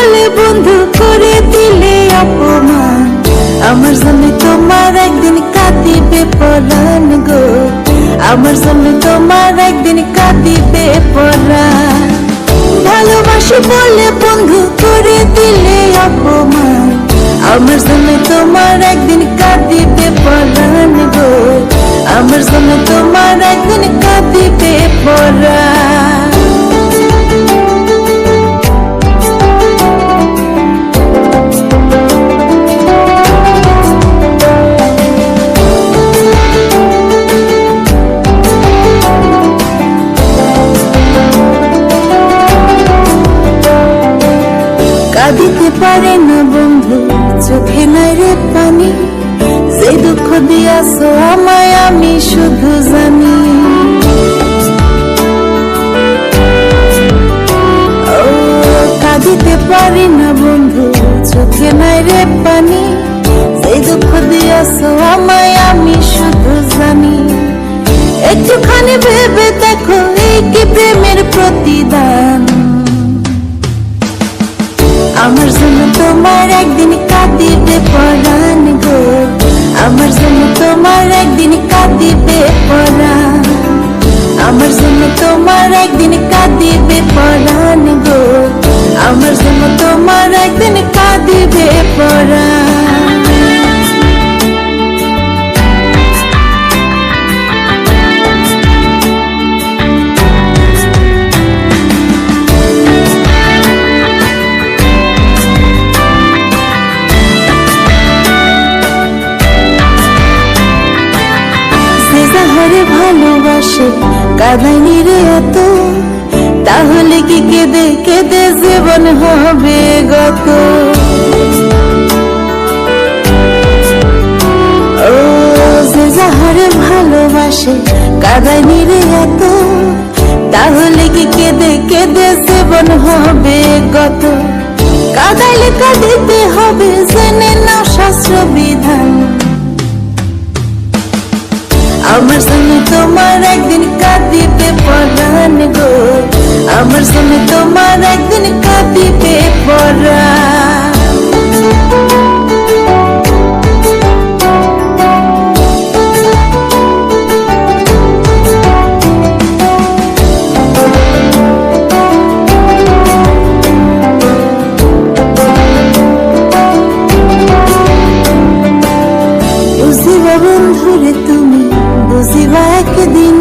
বলে বন্ধু করে দিলে অপমান, আমার জন্য তোমার একদিন কাঁদিবে পরাণ গো, আমার জন্য তোমার একদিন কাঁদিবে পরাণ। ভালোবাসি বলে বন্ধু করে দিলে অপমান, আমার জন্য তোমার একদিন কাঁদিবে পরাণ গো, আমার জন্য তোমার একদিন কাঁদিবে পরাণ। কাঁদিতে পারে না বন্ধু, চোখে নাই রে পানি, যে দুঃখ দিয়াছো আমায় আমি শুধু জানি। ও কাঁদিতে পারি না বন্ধু, চোখে নাই রে পানি, যে দুঃখ দিয়াছো আমায় আমি শুধু জানি। একটুখানি ভেবে দেখো এই কি প্রেমের প্রতিদান, আমার জন্য তোমার একদিন কাঁদিবে পরাণ গো, আমার জন্য তোমার একদিন কাঁদিবে পরাণ, আমার জন্য তোমার একদিন কাঁদিবে পরাণ গো, আমার জন্য তোমার একদিন কাঁদিবে পরাণ। যাহারে ভালোবাসে কাঁদাইনি রে এত, তাহলে কি কেঁদে কেঁদে জীবন হবে গত। ও যে যাহারে ভালোবাসে কাঁদাইনি রে এত, তাহলে কি কেঁদে কেঁদে জীবন হবে গত। কাঁদাইলে কাঁদিতে হবে জেনে নাও শাস্ত্র বিধান, আমার জন্য তোমার একদিন কাঁদিবে পরাণ গো, আমার জন্য তোমার একদিন কাঁদিবে পরাণ। বুঝিবা বন্ধুরে তুমি, বুঝিবা একদিন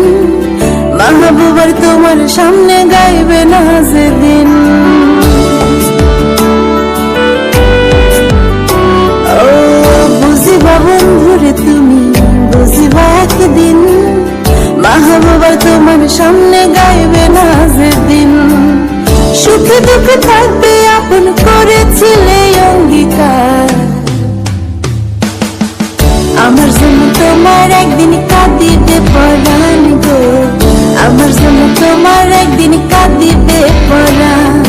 মাহবুবার তোমার সামনে গাইবে না যেদিন। ও বুঝিবা বন্ধুরে তুমি, বুঝিবা একদিন মাহবুবার তোমার সামনে গাইবে না যেদিন। সুখে দুঃখে থাকবে আপন করেছিলে অঙ্গীকার, আমার জন্য তোমার একদিন কাঁদিবে পরাণ গো, আমার জন্য তোমার একদিন কাঁদিবে পরাণ,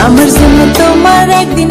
আমার জন্য তোমার একদিন